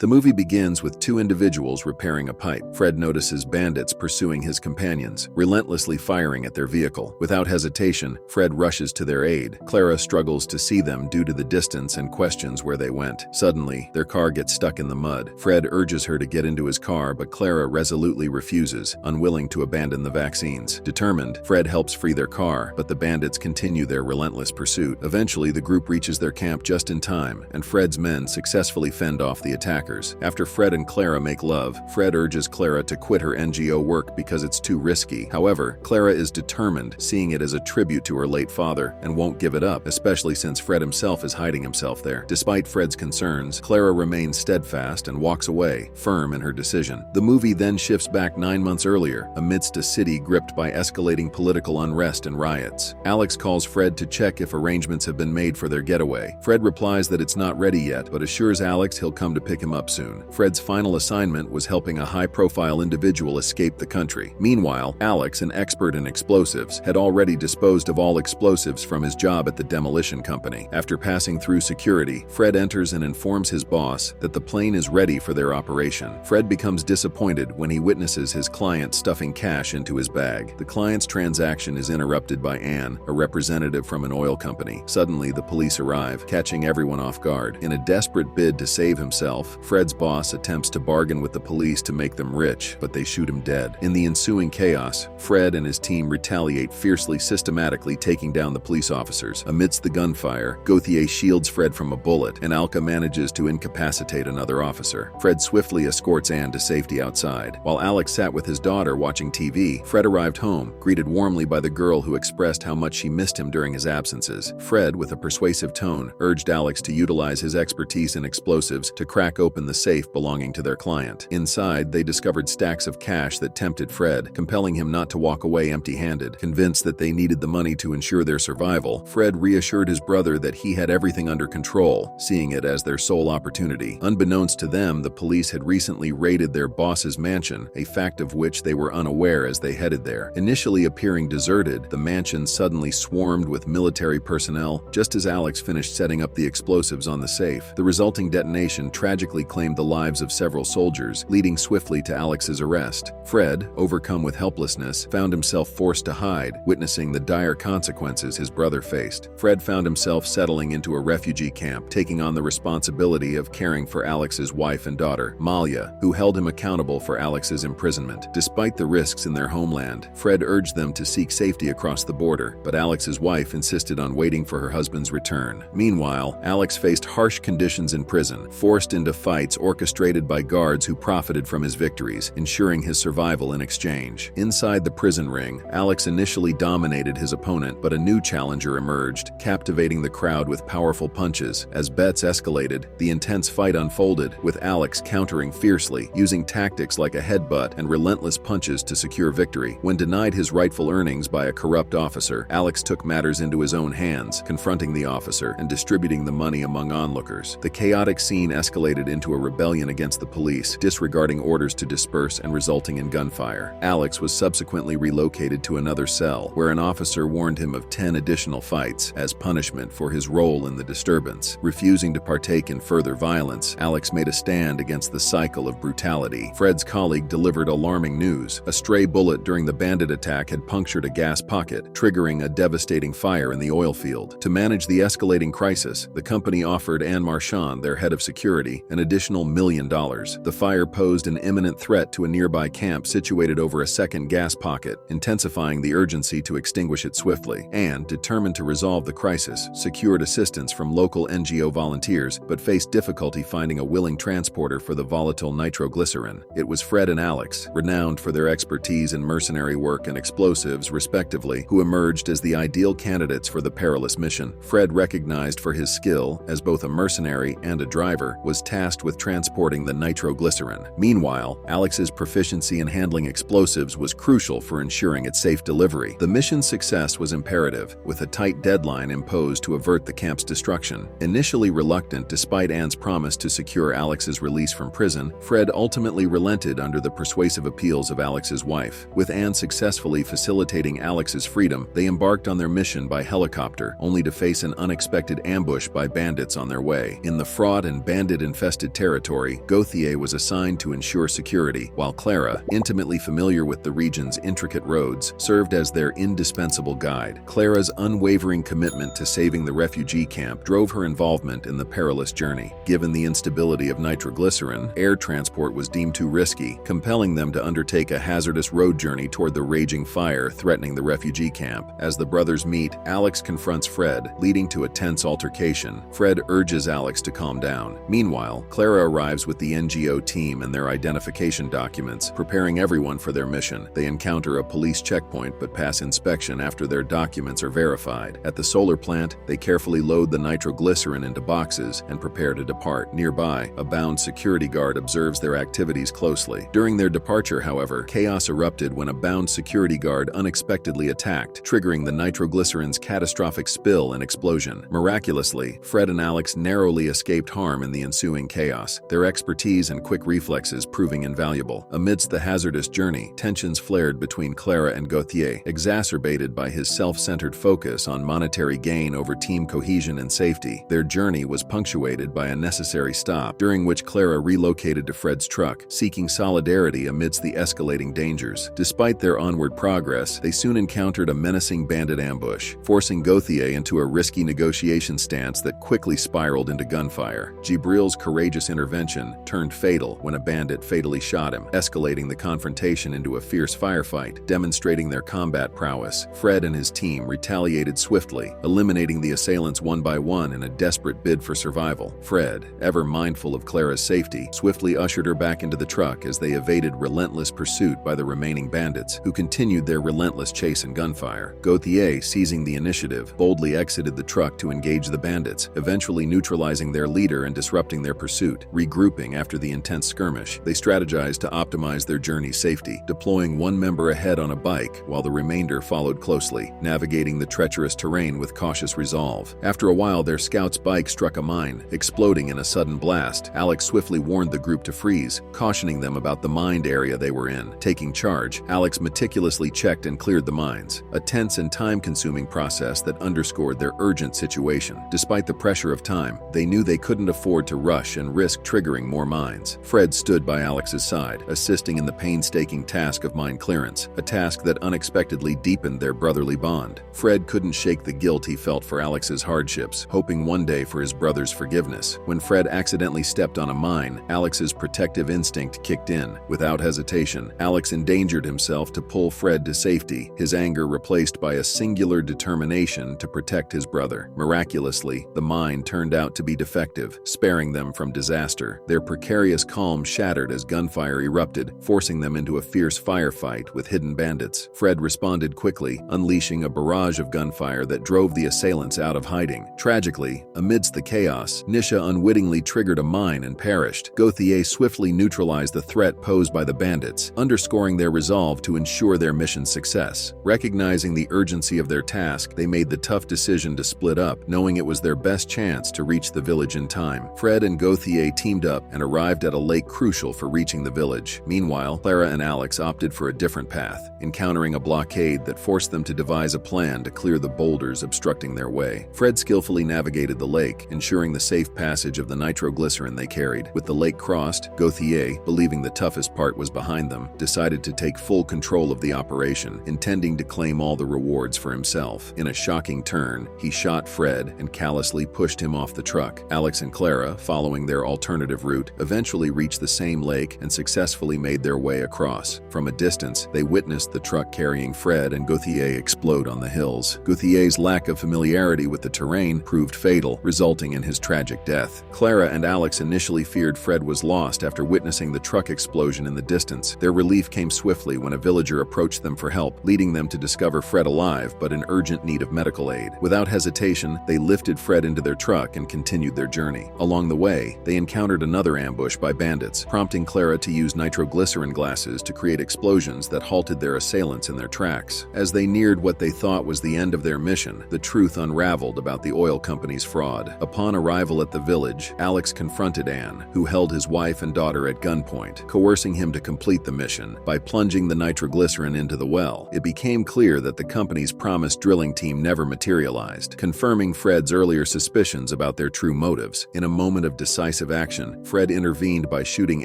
The movie begins with two individuals repairing a pipe. Fred notices bandits pursuing his companions, relentlessly firing at their vehicle. Without hesitation, Fred rushes to their aid. Clara struggles to see them due to the distance and questions where they went. Suddenly, their car gets stuck in the mud. Fred urges her to get into his car, but Clara resolutely refuses, unwilling to abandon the vaccines. Determined, Fred helps free their car, but the bandits continue their relentless pursuit. Eventually, the group reaches their camp just in time, and Fred's men successfully fend off the attackers. After Fred and Clara make love, Fred urges Clara to quit her NGO work because it's too risky. However, Clara is determined, seeing it as a tribute to her late father, and won't give it up, especially since Fred himself is hiding himself there. Despite Fred's concerns, Clara remains steadfast and walks away, firm in her decision. The movie then shifts back 9 months earlier, amidst a city gripped by escalating political unrest and riots. Alex calls Fred to check if arrangements have been made for their getaway. Fred replies that it's not ready yet, but assures Alex he'll come to pick him up soon. Fred's final assignment was helping a high-profile individual escape the country. Meanwhile, Alex, an expert in explosives, had already disposed of all explosives from his job at the demolition company. After passing through security, Fred enters and informs his boss that the plane is ready for their operation. Fred becomes disappointed when he witnesses his client stuffing cash into his bag. The client's transaction is interrupted by Anne, a representative from an oil company. Suddenly, the police arrive, catching everyone off guard. In a desperate bid to save himself, Fred's boss attempts to bargain with the police to make them rich, but they shoot him dead. In the ensuing chaos, Fred and his team retaliate fiercely, systematically taking down the police officers. Amidst the gunfire, Gauthier shields Fred from a bullet, and Alka manages to incapacitate another officer. Fred swiftly escorts Anne to safety outside. While Alex sat with his daughter watching TV, Fred arrived home, greeted warmly by the girl who expressed how much she missed him during his absences. Fred, with a persuasive tone, urged Alex to utilize his expertise in explosives to crack open the safe belonging to their client. Inside, they discovered stacks of cash that tempted Fred, compelling him not to walk away empty-handed. Convinced that they needed the money to ensure their survival, Fred reassured his brother that he had everything under control, seeing it as their sole opportunity. Unbeknownst to them, the police had recently raided their boss's mansion, a fact of which they were unaware as they headed there. Initially appearing deserted, the mansion suddenly swarmed with military personnel just as Alex finished setting up the explosives on the safe. The resulting detonation tragically claimed the lives of several soldiers, leading swiftly to Alex's arrest. Fred, overcome with helplessness, found himself forced to hide, witnessing the dire consequences his brother faced. Fred found himself settling into a refugee camp, taking on the responsibility of caring for Alex's wife and daughter, Malia, who held him accountable for Alex's imprisonment. Despite the risks in their homeland, Fred urged them to seek safety across the border, but Alex's wife insisted on waiting for her husband's return. Meanwhile, Alex faced harsh conditions in prison, forced into fights orchestrated by guards who profited from his victories, ensuring his survival in exchange. Inside the prison ring, Alex initially dominated his opponent, but a new challenger emerged, captivating the crowd with powerful punches. As bets escalated, the intense fight unfolded, with Alex countering fiercely, using tactics like a headbutt and relentless punches to secure victory. When denied his rightful earnings by a corrupt officer, Alex took matters into his own hands, confronting the officer and distributing the money among onlookers. The chaotic scene escalated into a rebellion against the police, disregarding orders to disperse and resulting in gunfire. Alex was subsequently relocated to another cell, where an officer warned him of 10 additional fights as punishment for his role in the disturbance. Refusing to partake in further violence, Alex made a stand against the cycle of brutality. Fred's colleague delivered alarming news. A stray bullet during the bandit attack had punctured a gas pocket, triggering a devastating fire in the oil field. To manage the escalating crisis, the company offered Anne Marchand, their head of security, an additional $1 million. The fire posed an imminent threat to a nearby camp situated over a second gas pocket, intensifying the urgency to extinguish it swiftly. Anne, determined to resolve the crisis, secured assistance from local NGO volunteers, but faced difficulty finding a willing transporter for the volatile nitroglycerin. It was Fred and Alex, renowned for their expertise in mercenary work and explosives, respectively, who emerged as the ideal candidates for the perilous mission. Fred, recognized for his skill as both a mercenary and a driver, was tasked with transporting the nitroglycerin. Meanwhile, Alex's proficiency in handling explosives was crucial for ensuring its safe delivery. The mission's success was imperative, with a tight deadline imposed to avert the camp's destruction. Initially reluctant despite Anne's promise to secure Alex's release from prison, Fred ultimately relented under the persuasive appeals of Alex's wife. With Anne successfully facilitating Alex's freedom, they embarked on their mission by helicopter, only to face an unexpected ambush by bandits on their way. In the fraught and bandit-infested uncharted territory, Gauthier was assigned to ensure security, while Clara, intimately familiar with the region's intricate roads, served as their indispensable guide. Clara's unwavering commitment to saving the refugee camp drove her involvement in the perilous journey. Given the instability of nitroglycerin, air transport was deemed too risky, compelling them to undertake a hazardous road journey toward the raging fire threatening the refugee camp. As the brothers meet, Alex confronts Fred, leading to a tense altercation. Fred urges Alex to calm down. Meanwhile, Clara arrives with the NGO team and their identification documents, preparing everyone for their mission. They encounter a police checkpoint but pass inspection after their documents are verified. At the solar plant, they carefully load the nitroglycerin into boxes and prepare to depart. Nearby, a bound security guard observes their activities closely. During their departure, however, chaos erupted when a bound security guard unexpectedly attacked, triggering the nitroglycerin's catastrophic spill and explosion. Miraculously, Fred and Alex narrowly escaped harm in the ensuing chaos, their expertise and quick reflexes proving invaluable. Amidst the hazardous journey, tensions flared between Clara and Gauthier, exacerbated by his self-centered focus on monetary gain over team cohesion and safety. Their journey was punctuated by a necessary stop, during which Clara relocated to Fred's truck, seeking solidarity amidst the escalating dangers. Despite their onward progress, they soon encountered a menacing bandit ambush, forcing Gauthier into a risky negotiation stance that quickly spiraled into gunfire. Gibril's courageous intervention turned fatal when a bandit fatally shot him, escalating the confrontation into a fierce firefight. Demonstrating their combat prowess, Fred and his team retaliated swiftly, eliminating the assailants one by one in a desperate bid for survival. Fred, ever mindful of Clara's safety, swiftly ushered her back into the truck as they evaded relentless pursuit by the remaining bandits, who continued their relentless chase and gunfire. Gauthier, seizing the initiative, boldly exited the truck to engage the bandits, eventually neutralizing their leader and disrupting their pursuit. Regrouping after the intense skirmish, they strategized to optimize their journey's safety, deploying one member ahead on a bike while the remainder followed closely, navigating the treacherous terrain with cautious resolve. After a while, their scout's bike struck a mine, exploding in a sudden blast. Alex swiftly warned the group to freeze, cautioning them about the mined area they were in. Taking charge, Alex meticulously checked and cleared the mines, a tense and time-consuming process that underscored their urgent situation. Despite the pressure of time, they knew they couldn't afford to rush and risk triggering more mines. Fred stood by Alex's side, assisting in the painstaking task of mine clearance, a task that unexpectedly deepened their brotherly bond. Fred couldn't shake the guilt he felt for Alex's hardships, hoping one day for his brother's forgiveness. When Fred accidentally stepped on a mine, Alex's protective instinct kicked in. Without hesitation, Alex endangered himself to pull Fred to safety, his anger replaced by a singular determination to protect his brother. Miraculously, the mine turned out to be defective, sparing them from disaster. Their precarious calm shattered as gunfire erupted, forcing them into a fierce firefight with hidden bandits. Fred responded quickly, unleashing a barrage of gunfire that drove the assailants out of hiding. Tragically, amidst the chaos, Nisha unwittingly triggered a mine and perished. Gauthier swiftly neutralized the threat posed by the bandits, underscoring their resolve to ensure their mission's success. Recognizing the urgency of their task, they made the tough decision to split up, knowing it was their best chance to reach the village in time. Fred and Gauthier teamed up and arrived at a lake crucial for reaching the village. Meanwhile, Clara and Alex opted for a different path, encountering a blockade that forced them to devise a plan to clear the boulders obstructing their way. Fred skillfully navigated the lake, ensuring the safe passage of the nitroglycerin they carried. With the lake crossed, Gauthier, believing the toughest part was behind them, decided to take full control of the operation, intending to claim all the rewards for himself. In a shocking turn, he shot Fred and callously pushed him off the truck. Alex and Clara, following their alternative route, eventually reached the same lake and successfully made their way across. From a distance, they witnessed the truck carrying Fred and Gauthier explode on the hills. Gauthier's lack of familiarity with the terrain proved fatal, resulting in his tragic death. Clara and Alex initially feared Fred was lost after witnessing the truck explosion in the distance. Their relief came swiftly when a villager approached them for help, leading them to discover Fred alive but in urgent need of medical aid. Without hesitation, they lifted Fred into their truck and continued their journey. Along the way, they encountered another ambush by bandits, prompting Clara to use nitroglycerin glasses to create explosions that halted their assailants in their tracks. As they neared what they thought was the end of their mission, the truth unraveled about the oil company's fraud. Upon arrival at the village, Alex confronted Anne, who held his wife and daughter at gunpoint, coercing him to complete the mission. By plunging the nitroglycerin into the well, it became clear that the company's promised drilling team never materialized, confirming Fred's earlier suspicions about their true motives. In a moment of decisive decisive action, Fred intervened by shooting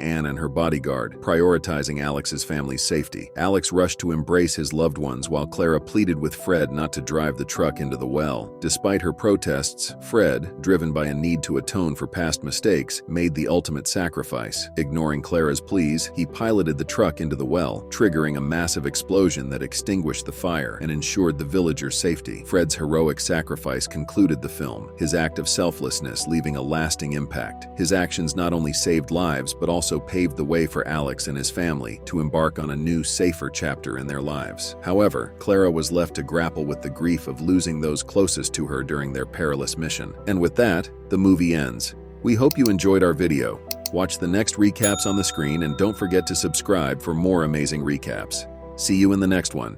Anne and her bodyguard, prioritizing Alex's family's safety. Alex rushed to embrace his loved ones while Clara pleaded with Fred not to drive the truck into the well. Despite her protests, Fred, driven by a need to atone for past mistakes, made the ultimate sacrifice. Ignoring Clara's pleas, he piloted the truck into the well, triggering a massive explosion that extinguished the fire and ensured the villagers' safety. Fred's heroic sacrifice concluded the film, his act of selflessness leaving a lasting impact. His actions not only saved lives but also paved the way for Alex and his family to embark on a new, safer chapter in their lives. However, Clara was left to grapple with the grief of losing those closest to her during their perilous mission. And with that, the movie ends. We hope you enjoyed our video. Watch the next recaps on the screen and don't forget to subscribe for more amazing recaps. See you in the next one.